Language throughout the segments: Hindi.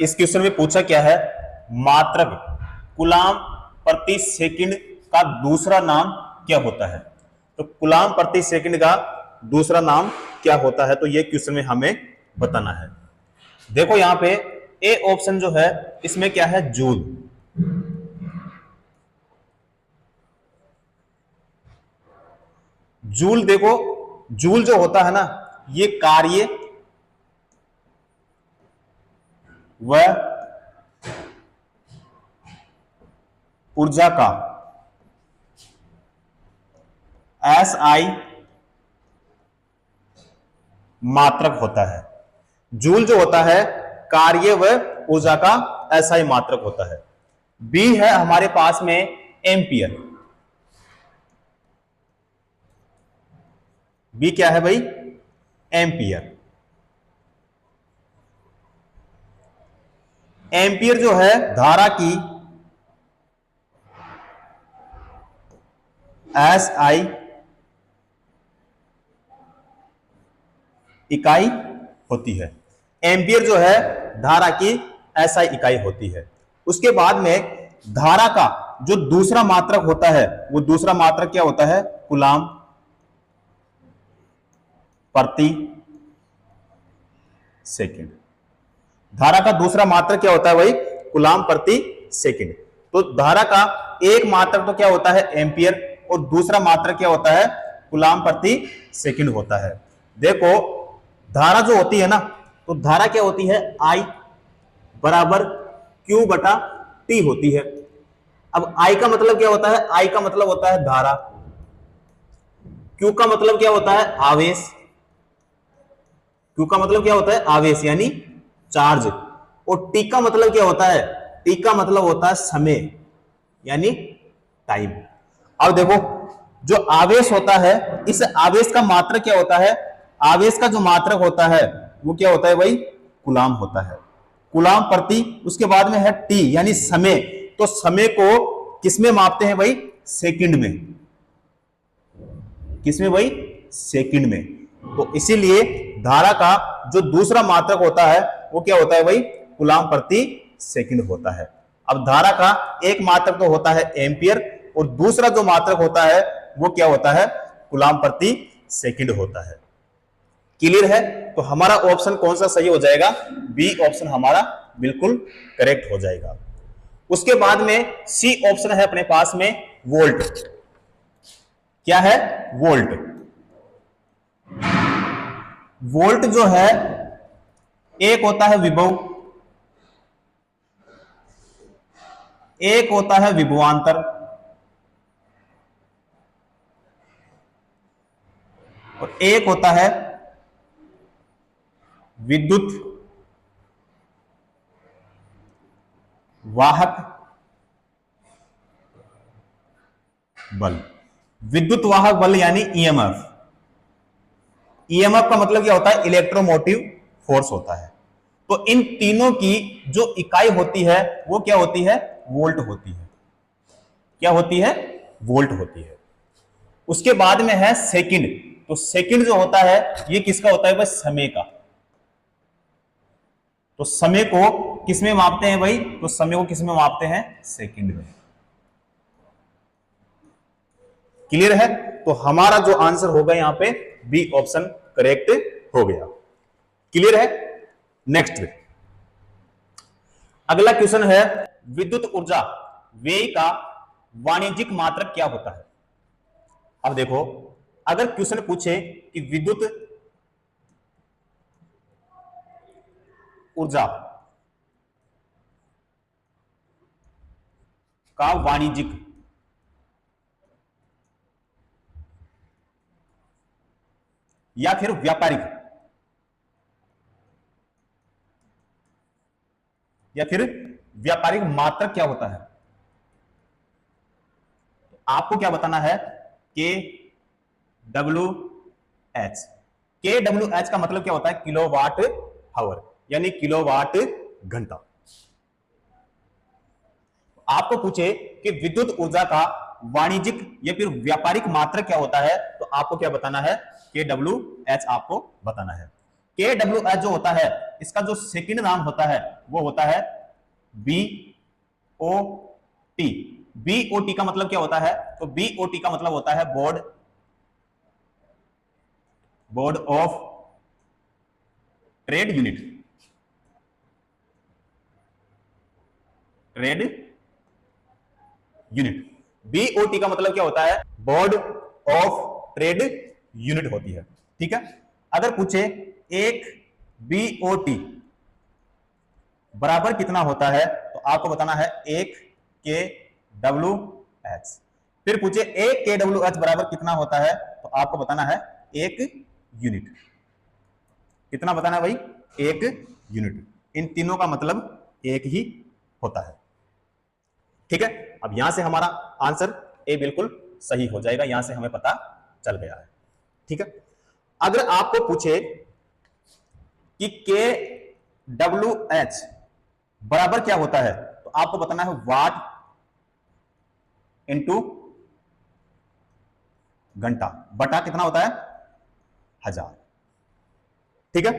इस क्वेश्चन में पूछा क्या है, मात्रक कूलाम प्रति सेकंड का दूसरा नाम क्या होता है। तो कूलाम प्रति सेकंड का दूसरा नाम क्या होता है, तो ये क्वेश्चन में हमें बताना है। देखो यहां पे ए ऑप्शन जो है इसमें क्या है, जूल। जूल, देखो जूल जो होता है ना, ये कार्य व ऊर्जा का SI मात्रक होता है। जूल जो होता है कार्य व ऊर्जा का SI मात्रक होता है। बी है हमारे पास में एम्पियर। बी क्या है भाई, एम्पियर। एम्पियर जो है धारा की SI इकाई होती है। एम्पियर जो है धारा की SI इकाई होती है। उसके बाद में धारा का जो दूसरा मात्रक होता है, वो दूसरा मात्रक क्या होता है, कूलाम प्रति सेकंड। धारा का दूसरा मात्रक क्या होता है भाई, कूलाम प्रति सेकंड। तो धारा का एक मात्रक तो क्या होता है, एम्पियर, और दूसरा मात्रक क्या होता है, कूलाम प्रति सेकंड होता है। देखो धारा जो होती है ना, तो धारा क्या होती है, I बराबर Q बटा T होती है। अब I का मतलब क्या होता है, I का मतलब होता है धारा, Q का मतलब क्या होता है, आवेश। Q का मतलब क्या होता है, आवेश यानी चार्ज। और T का मतलब क्या होता है, T का मतलब होता है समय यानी टाइम। अब देखो जो आवेश होता है, इस आवेश का मात्रक क्या होता है, आवेश का जो मात्रक होता है वो क्या होता है भाई, कूलाम होता है। कूलाम प्रति, उसके बाद में है टी यानी समय। तो समय को किसमें मापते हैं भाई, सेकंड में। किसमें भाई, सेकंड में। तो इसीलिए धारा का जो दूसरा मात्रक होता है वो क्या होता है भाई, कूलाम प्रति सेकंड होता है। अब धारा का एक मात्रक तो होता है एम्पियर, और दूसरा जो मात्रक होता है वो क्या होता है, कूलाम प्रति सेकंड होता है। क्लियर है। तो हमारा ऑप्शन कौन सा सही हो जाएगा, बी ऑप्शन हमारा बिल्कुल करेक्ट हो जाएगा। उसके बाद में सी ऑप्शन है अपने पास में, वोल्ट। क्या है, वोल्ट। वोल्ट जो है एक होता है विभव, एक होता है विभवांतर, और एक होता है विद्युत वाहक बल। विद्युत वाहक बल यानी ईएमएफ। ईएमएफ का मतलब क्या होता है, इलेक्ट्रोमोटिव फोर्स होता है। तो इन तीनों की जो इकाई होती है वो क्या होती है, वोल्ट होती है। क्या होती है, वोल्ट होती है। उसके बाद में है सेकंड। तो सेकंड जो होता है ये किसका होता है भाई, समय का। तो समय को किसमें मापते हैं भाई, तो समय को किसमें मापते हैं, सेकंड में। क्लियर है। तो हमारा जो आंसर होगा यहां पे बी ऑप्शन करेक्ट हो गया। क्लियर है। नेक्स्ट अगला क्वेश्चन है, विद्युत ऊर्जा व्यय का वाणिज्यिक मात्रक क्या होता है। अब देखो अगर क्वेश्चन पूछे कि विद्युत ऊर्जा का वाणिज्यिक या फिर व्यापारिक मात्रक क्या होता है, आपको क्या बताना है, KWH। KWH का मतलब क्या होता है, किलोवाट आवर यानी किलोवाट घंटा। आपको पूछे कि विद्युत ऊर्जा का वाणिज्यिक या फिर व्यापारिक मात्रक क्या होता है, तो आपको क्या बताना है, KWH आपको बताना है। के डब्ल्यू एच जो होता है इसका जो सेकंड नाम होता है वो होता है बी ओ टी। बीओटी का मतलब क्या होता है? तो बीओटी का मतलब होता है board of trade unit. Trade unit. BOT का मतलब क्या होता है? बोर्ड ऑफ ट्रेड यूनिट होती है। ठीक है, अगर पूछे एक बीओटी बराबर कितना होता है तो आपको बताना है एक के डब्ल्यू एच। फिर पूछे एक के डब्ल्यू एच बराबर कितना होता है तो आपको बताना है एक यूनिट। कितना बताना है भाई? एक यूनिट। इन तीनों का मतलब एक ही होता है। ठीक है, अब यहां से हमारा आंसर ए बिल्कुल सही हो जाएगा, यहां से हमें पता चल गया है। ठीक है, अगर आपको पूछे कि के डब्ल्यू एच बराबर क्या होता है तो आपको बताना है वाट इंटू घंटा बटा कितना होता है? 1000। ठीक है,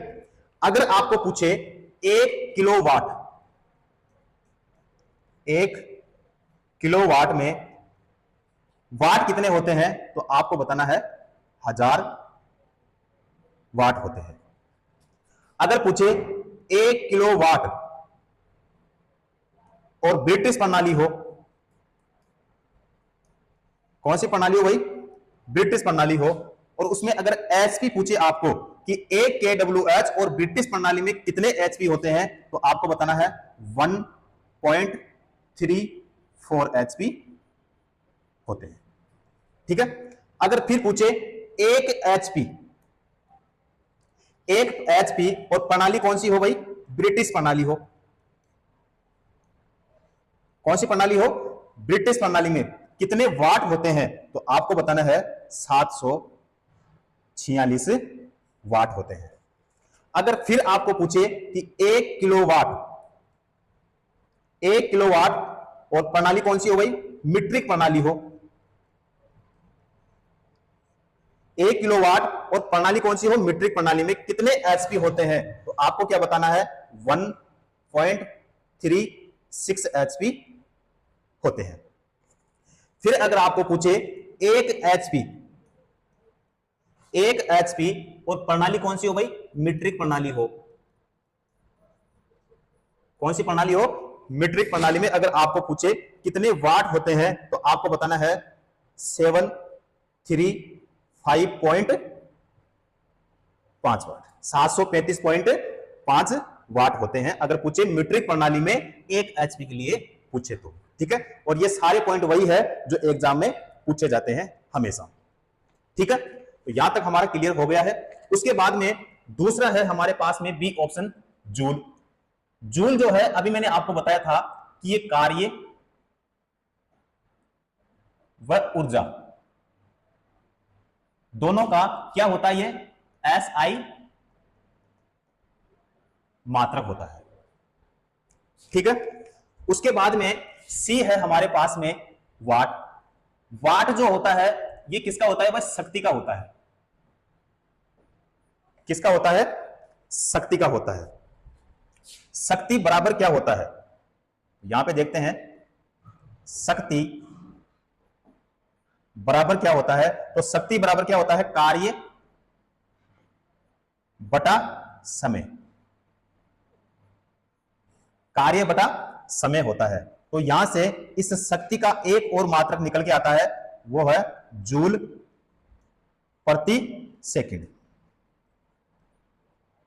अगर आपको पूछे एक किलोवाट, एक किलोवाट में वाट कितने होते हैं तो आपको बताना है 1000 वाट होते हैं। अगर पूछे एक किलोवाट और ब्रिटिश प्रणाली हो, कौन सी प्रणाली हो भाई? ब्रिटिश प्रणाली हो, और उसमें अगर एचपी पूछे आपको कि एक के डब्ल्यू एच और ब्रिटिश प्रणाली में कितने एचपी होते हैं तो आपको बताना है 1.34 एचपी होते हैं। ठीक है, अगर फिर पूछे एक एचपी, एक एचपी और प्रणाली कौन सी हो भाई? ब्रिटिश प्रणाली हो। कौन सी प्रणाली हो? ब्रिटिश प्रणाली में कितने वाट होते हैं तो आपको बताना है 746 वाट होते हैं। अगर फिर आपको पूछे कि एक किलोवाट, एक किलोवाट और प्रणाली कौन सी हो भाई? मीट्रिक प्रणाली हो। एक किलोवाट और प्रणाली कौन सी हो? मीट्रिक प्रणाली में कितने एचपी होते हैं तो आपको क्या बताना है? 1.36 एचपी होते हैं। फिर अगर आपको पूछे एक एचपी, एक एचपी और प्रणाली कौन सी हो भाई? मीट्रिक प्रणाली हो। कौन सी प्रणाली हो? मीट्रिक प्रणाली में अगर आपको पूछे कितने वाट होते हैं तो आपको बताना है 735.5 वाट, 735.5 वाट होते हैं अगर पूछे मीट्रिक प्रणाली में एक एचपी के लिए पूछे तो। ठीक है, और ये सारे पॉइंट वही है जो एग्जाम में पूछे जाते हैं हमेशा। ठीक है, तो यहां तक हमारा क्लियर हो गया है। उसके बाद में दूसरा है हमारे पास में बी ऑप्शन, जूल। जूल जो है अभी मैंने आपको बताया था कि ये कार्य व ऊर्जा दोनों का क्या होता है? ये एसआई मात्रक होता है। ठीक है, उसके बाद में सी है हमारे पास में वाट। वाट जो होता है ये किसका होता है? बस शक्ति का होता है। किसका होता है? शक्ति का होता है। शक्ति बराबर क्या होता है? यहां पे देखते हैं शक्ति बराबर क्या होता है तो शक्ति बराबर क्या होता है? कार्य बटा समय। कार्य बटा समय होता है। तो यहां से इस शक्ति का एक और मात्रक निकल के आता है, वो है जूल प्रति सेकंड।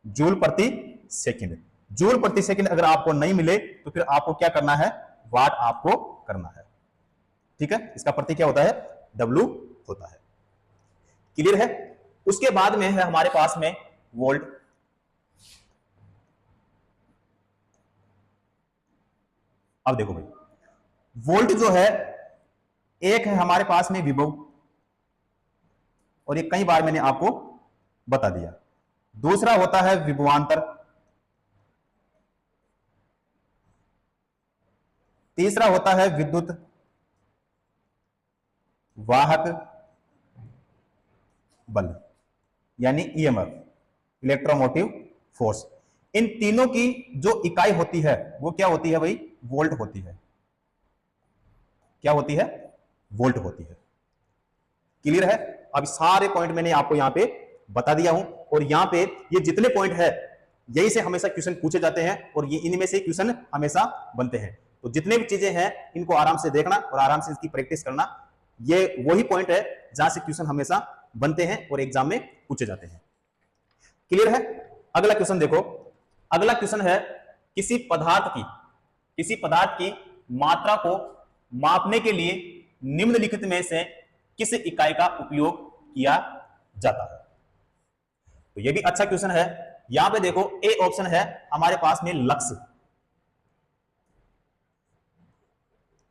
जूल प्रति सेकंड। जूल प्रति सेकंड अगर आपको नहीं मिले तो फिर आपको क्या करना है? वाट आपको करना है। ठीक है, इसका प्रति क्या होता है? डब्ल्यू होता है। क्लियर है? उसके बाद में है हमारे पास में वोल्ट। अब देखो भाई, वोल्ट जो है एक है हमारे पास में विभव, और ये कई बार मैंने आपको बता दिया। दूसरा होता है विभवांतर। तीसरा होता है विद्युत वाहक बल यानी ईएमएफ। Electromotive force. इन तीनों की जो इकाई होती है वो क्या होती है भाई? वोल्ट होती है। क्या होती है? वोल्ट होती है। क्लियर है? अब सारे पॉइंट मैंने आपको यहां पे बता दिया हूं, और यहां पे ये जितने पॉइंट है यही से हमेशा क्वेश्चन पूछे जाते हैं, और ये इनमें से क्वेश्चन हमेशा बनते हैं। तो जितने भी चीजें हैं इनको आराम से देखना और आराम से इसकी प्रैक्टिस करना। ये वही पॉइंट है जहां से क्वेश्चन हमेशा बनते हैं और एग्जाम में पूछे जाते हैं। क्लियर है? अगला क्वेश्चन देखो। अगला क्वेश्चन है, किसी पदार्थ की मात्रा को मापने के लिए निम्नलिखित में से किस इकाई का उपयोग किया जाता है? तो यह भी अच्छा क्वेश्चन है। यहां पे देखो, ए ऑप्शन है हमारे पास में लक्स।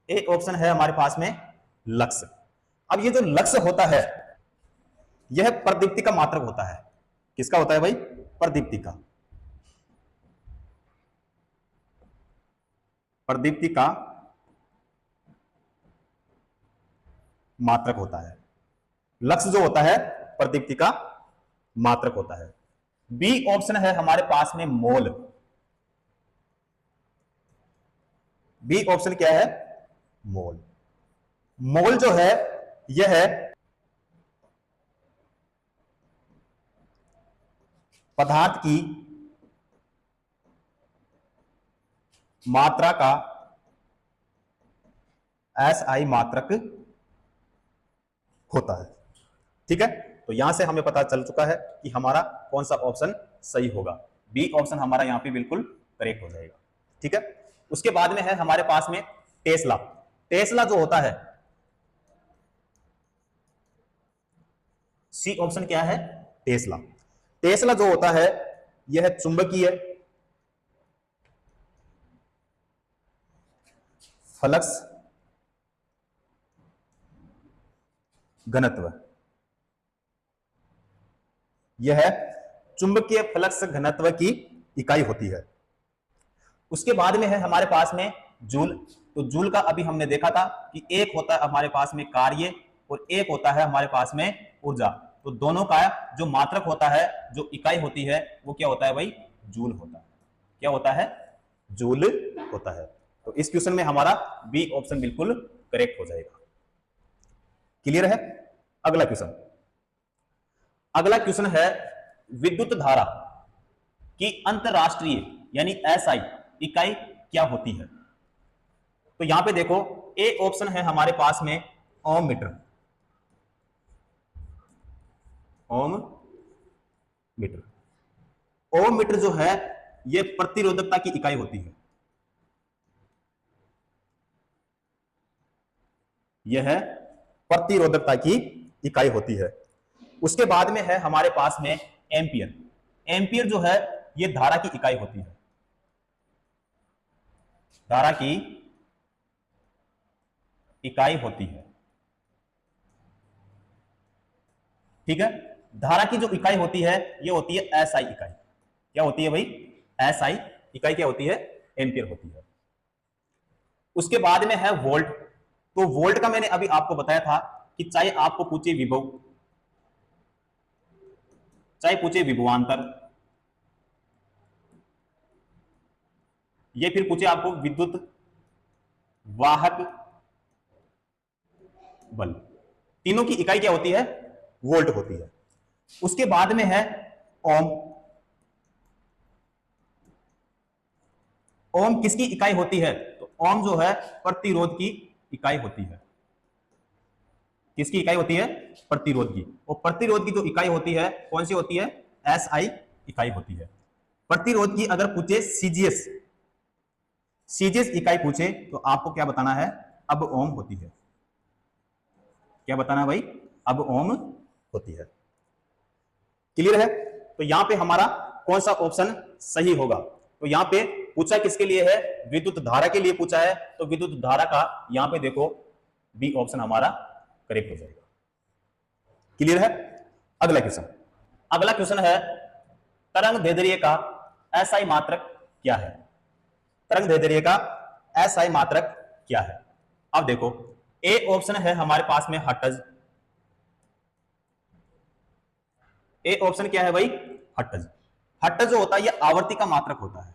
ए ऑप्शन है हमारे पास में लक्स। अब ये जो लक्स होता है यह प्रदीप्ति का मात्रक होता है। किसका होता है भाई? प्रदीप्ति का। प्रदीप्ति का मात्रक होता है। लक्स जो होता है प्रदीप्ति का मात्रक होता है। बी ऑप्शन है हमारे पास में मोल। बी ऑप्शन क्या है? मोल। मोल जो है यह है पदार्थ की मात्रा का एसआई मात्रक होता है। ठीक है, तो यहां से हमें पता चल चुका है कि हमारा कौन सा ऑप्शन सही होगा। बी ऑप्शन हमारा यहां पे बिल्कुल करेक्ट हो जाएगा। ठीक है, उसके बाद में है हमारे पास में टेस्ला। टेस्ला जो होता है, सी ऑप्शन क्या है? टेस्ला। टेस्ला जो होता है यह चुंबकीय फ्लक्स घनत्व, यह चुंबकीय फ्लक्स घनत्व की इकाई होती है। उसके बाद में है हमारे पास में जूल। तो जूल का अभी हमने देखा था कि एक होता है हमारे पास में कार्य और एक होता है हमारे पास में ऊर्जा। तो दोनों का जो मात्रक होता है, जो इकाई होती है, वो क्या होता है भाई? जूल होता है। क्या होता है? जूल होता है। तो इस क्वेश्चन में हमारा बी ऑप्शन बिल्कुल करेक्ट हो जाएगा। क्लियर है? अगला क्वेश्चन। अगला क्वेश्चन है, विद्युत धारा की अंतरराष्ट्रीय यानी एसआई इकाई क्या होती है? तो यहां पे देखो, ए ऑप्शन है हमारे पास में ओम मीटर। ओम मीटर। ओम मीटर जो है यह प्रतिरोधकता की इकाई होती है। यह है प्रतिरोधकता की इकाई होती है। उसके बाद में है हमारे पास में एम्पियर। एम्पियर जो है यह धारा की इकाई होती है। धारा की इकाई होती है। ठीक है, धारा की जो इकाई होती है यह होती है एसआई इकाई। क्या होती है भाई? एसआई इकाई क्या होती है? एम्पियर होती है। उसके बाद में है वोल्ट। तो वोल्ट का मैंने अभी आपको बताया था कि चाहे आपको पूछे विभव, चाहे पूछे विभवांतर, ये फिर पूछे आपको विद्युत वाहक बल, तीनों की इकाई क्या होती है? वोल्ट होती है। उसके बाद में है ओम। ओम किसकी इकाई होती है? तो ओम जो है प्रतिरोध की इकाई होती है। किसकी इकाई होती है? प्रतिरोध की। और प्रतिरोध की जो इकाई होती है कौन सी होती है? एसआई इकाई होती है। प्रतिरोध की अगर पूछे सीजीएस, सीजीएस इकाई पूछे तो आपको क्या बताना है? अब ओम होती है। क्या बताना है भाई? अब ओम होती है। क्लियर है? तो यहां पे हमारा कौन सा ऑप्शन सही होगा? तो यहां पे पूछा किसके लिए है? विद्युत धारा के लिए पूछा है। तो विद्युत धारा का यहां पे देखो बी ऑप्शन हमारा करेक्ट हो जाएगा। क्लियर है? अगला क्वेश्चन। अगला क्वेश्चन है, तरंग दैर्ध्य का एसआई मात्रक क्या है? तरंग दैर्ध्य का एसआई मात्रक क्या है? अब देखो, ए ऑप्शन है हमारे पास में हर्ट्ज। ए ऑप्शन क्या है भाई? हर्ट्ज। हट्ट जो होता है ये आवर्ती का मात्रक होता है।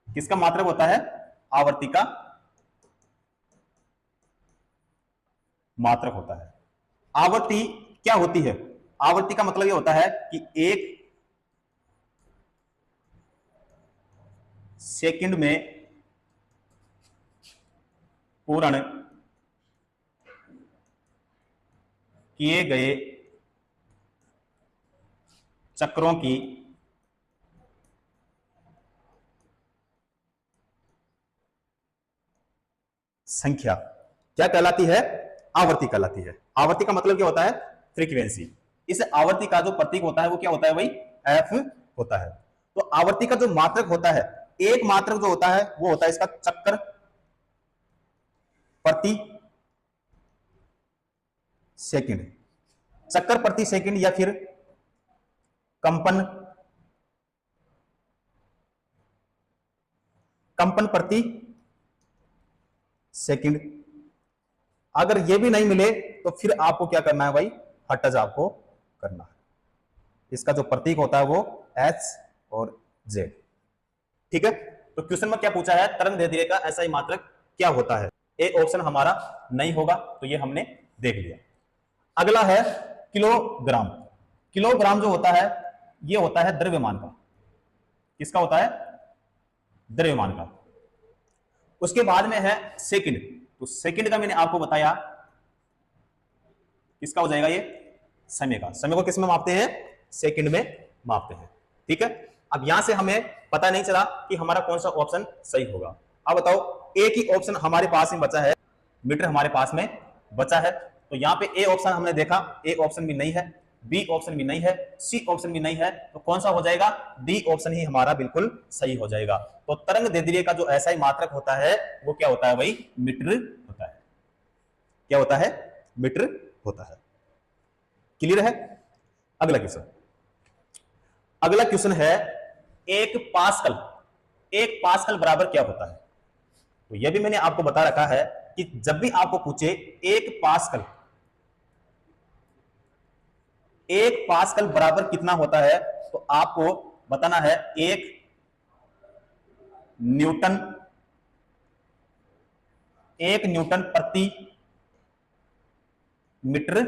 किसका मात्रक होता है? आवर्ती का मात्रक होता है। आवर्ती क्या होती है? आवर्ती का मतलब ये होता है कि एक सेकंड में पूर्ण किए गए चक्रों की संख्या क्या कहलाती है? आवर्ती कहलाती है। आवर्ती का मतलब क्या होता है? फ्रीक्वेंसी। इस आवर्ती का जो प्रतीक होता है वो क्या होता है भाई? एफ होता है। तो आवर्ती का जो मात्रक होता है, एक मात्रक जो होता है वो होता है इसका चक्कर प्रति सेकंड। चक्कर प्रति सेकंड या फिर कंपन कंपन प्रति सेकंड। अगर ये भी नहीं मिले तो फिर आपको क्या करना है भाई? हर्ट्ज आपको करना है। इसका जो प्रतीक होता है वो एच और जेड। ठीक है, तो क्वेश्चन में क्या पूछा है? तरंग दैर्ध्य का एसआई मात्रक क्या होता है? ए ऑप्शन हमारा नहीं होगा, तो ये हमने देख लिया। अगला है किलोग्राम। किलोग्राम जो होता है ये होता है द्रव्यमान का। किसका होता है? द्रव्यमान का। उसके बाद में है सेकंड। तो सेकंड का मैंने आपको बताया किसका हो जाएगा? ये समय का। समय को किस में मापते हैं? सेकंड में मापते हैं। ठीक है, अब यहां से हमें पता नहीं चला कि हमारा कौन सा ऑप्शन सही होगा। अब बताओ, एक ही ऑप्शन हमारे पास में बचा है, मीटर हमारे पास में बचा है। तो यहां पे ए ऑप्शन हमने देखा, ए ऑप्शन भी नहीं है, बी ऑप्शन भी नहीं है, सी ऑप्शन भी नहीं है, तो कौन सा हो जाएगा? डी ऑप्शन ही हमारा बिल्कुल सही हो जाएगा। तो तरंग दैर्ध्य का जो एसआई मात्रक होता है वो क्या होता है भाई? मीटर होता है। क्या होता है? मीटर होता है। क्लियर है? अगला क्वेश्चन। अगला क्वेश्चन है एक पास्कल। एक पास्कल बराबर क्या होता है? तो यह भी मैंने आपको बता रखा है कि जब भी आपको पूछे एक पास्कल, एक पास्कल बराबर कितना होता है, तो आपको बताना है एक न्यूटन, एक न्यूटन प्रति मीटर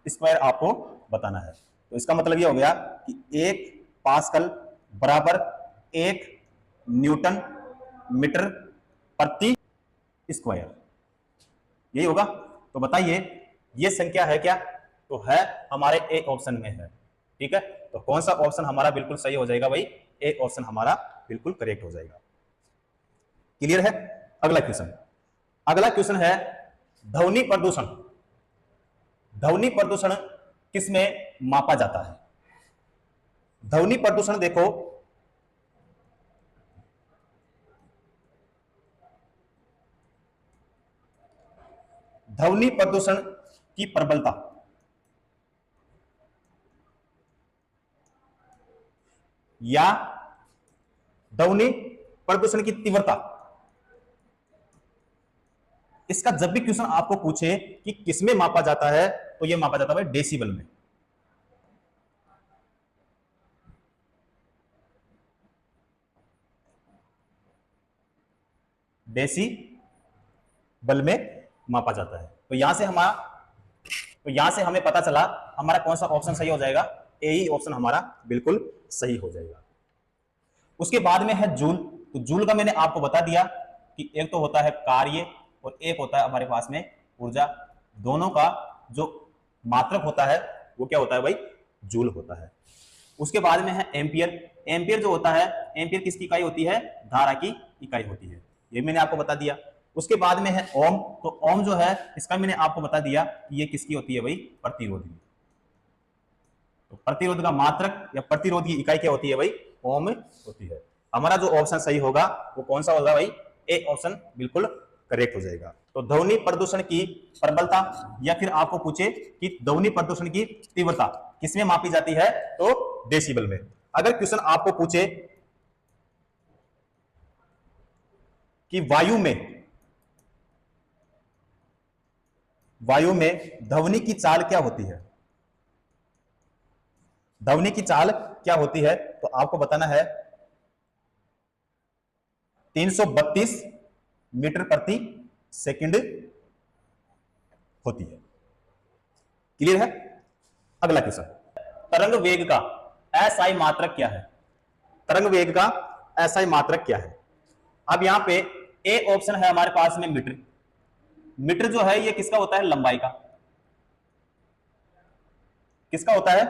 स्क्वायर आपको बताना है। तो इसका मतलब यह हो गया कि एक पास्कल बराबर एक न्यूटन मीटर प्रति स्क्वायर, यही होगा। तो बताइए ये संख्या है क्या? तो है, हमारे ए ऑप्शन में है। ठीक है, तो कौन सा ऑप्शन हमारा बिल्कुल सही हो जाएगा भाई? ए ऑप्शन हमारा बिल्कुल करेक्ट हो जाएगा। क्लियर है? अगला क्वेश्चन। अगला क्वेश्चन है ध्वनि प्रदूषण। ध्वनि प्रदूषण किसमें मापा जाता है? ध्वनि प्रदूषण देखो, ध्वनि प्रदूषण की प्रबलता या ध्वनि प्रदूषण की तीव्रता, इसका जब भी क्वेश्चन आपको पूछे कि किसमें मापा जाता है, तो यह मापा जाता है डेसिबल में। डेसिबल में मापा जाता है। तो यहां से हमें पता चला हमारा कौन सा ऑप्शन सही हो जाएगा? ए ही ऑप्शन हमारा बिल्कुल सही हो जाएगा। उसके बाद में है जूल। तो जूल का मैंने आपको बता दिया कि एक तो होता है कार्य और एक होता है हमारे पास में ऊर्जा। दोनों का जो मात्रक होता है वो क्या होता है भाई? जूल होता है। उसके बाद में है एम्पियर। एम्पियर जो होता है, एम्पियर किसकी इकाई होती है? धारा की इकाई होती है, ये मैंने आपको बता दिया। उसके बाद में है ओम। तो ओम जो है इसका मैंने आपको बता दिया कि ये किसकी होती है भाई? प्रतिरोध की। तो प्रतिरोध का मात्रक या प्रतिरोध की इकाई क्या होती है भाई? ओम होती है। हमारा जो ऑप्शन सही होगा वो कौन सा होगा भाई? ए ऑप्शन बिल्कुल करेक्ट हो जाएगा। तो ध्वनि प्रदूषण की प्रबलता या फिर आपको पूछे कि ध्वनि प्रदूषण की तीव्रता किसमें मापी जाती है, तो डेसिबल में। अगर क्वेश्चन आपको पूछे कि वायु में ध्वनि की चाल क्या होती है, ध्वनि की चाल क्या होती है, तो आपको बताना है 332 मीटर प्रति सेकंड होती है। क्लियर है? अगला क्वेश्चन, तरंग वेग का एसआई मात्रक क्या है? तरंग वेग का एसआई मात्रक क्या है? अब यहां पे ए ऑप्शन है हमारे पास में मीटर। मीटर जो है ये किसका होता है? लंबाई का। किसका होता है?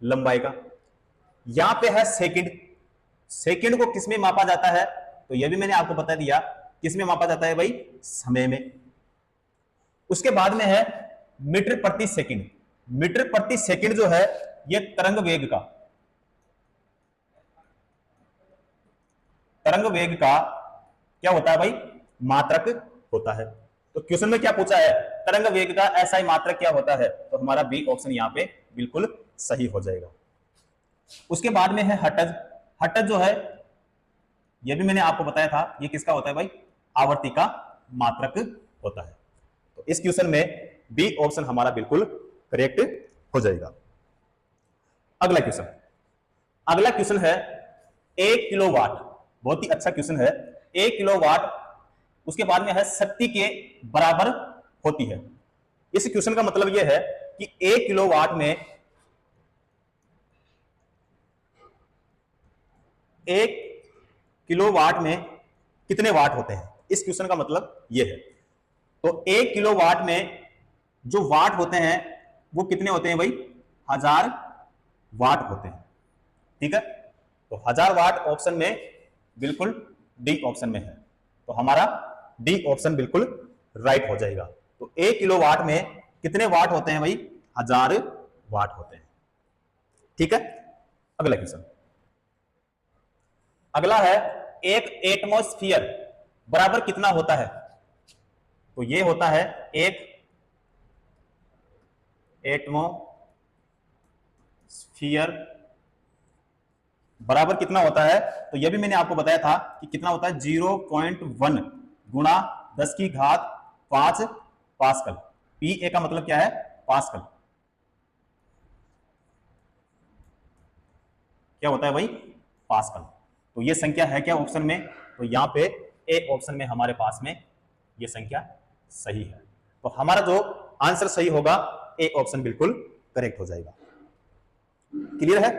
लंबाई का। यहां पे है सेकंड। सेकंड को किसमें मापा जाता है? तो यह भी मैंने आपको बता दिया, किसमें मापा जाता है भाई? समय में। उसके बाद में है मीटर प्रति सेकंड। मीटर प्रति सेकंड जो है यह तरंग वेग का, तरंग वेग का क्या होता है भाई? मात्रक होता है। तो क्वेश्चन में क्या पूछा है? तरंग वेग का एसआई मात्रक क्या होता है? तो हमारा बी ऑप्शन यहां पे बिल्कुल सही हो जाएगा। उसके बाद में है हटज। हटज जो है यह भी मैंने आपको बताया था, यह किसका होता है भाई? आवर्ती का मात्रक होता है। तो इस क्वेश्चन में बी ऑप्शन हमारा बिल्कुल करेक्ट हो जाएगा। अगला क्वेश्चन, अगला क्वेश्चन है 1 किलोवाट। बहुत ही अच्छा क्वेश्चन है। 1 किलोवाट उसके बाद में है शक्ति के बराबर होती है। इस क्वेश्चन का मतलब यह है कि 1 किलोवाट में 1 किलोवाट में कितने वाट होते हैं? इस क्वेश्चन का मतलब यह है। तो 1 किलोवाट में जो वाट होते हैं वो कितने होते हैं भाई? 1000 वाट होते हैं। ठीक है, तो 1000 वाट ऑप्शन में बिल्कुल डी ऑप्शन में है। तो हमारा डी ऑप्शन बिल्कुल राइट हो जाएगा। तो 1 किलोवाट में कितने वाट होते हैं भाई? 1000 वाट होते हैं। ठीक है, अगला क्वेश्चन, अगला है एक एटमॉस्फेयर बराबर कितना होता है? तो ये होता है एक एटमॉस्फेयर बराबर कितना होता है? तो यह भी मैंने आपको बताया था कि कितना होता है? 0.1 गुणा 10 की घात 5 पास्कल। पी ए का मतलब क्या है? पास्कल। क्या होता है भाई? पास्कल। तो ये संख्या है क्या ऑप्शन में? तो यहां पे ए ऑप्शन में हमारे पास में ये संख्या सही है। तो हमारा जो आंसर सही होगा ए ऑप्शन बिल्कुल करेक्ट हो जाएगा। क्लियर है?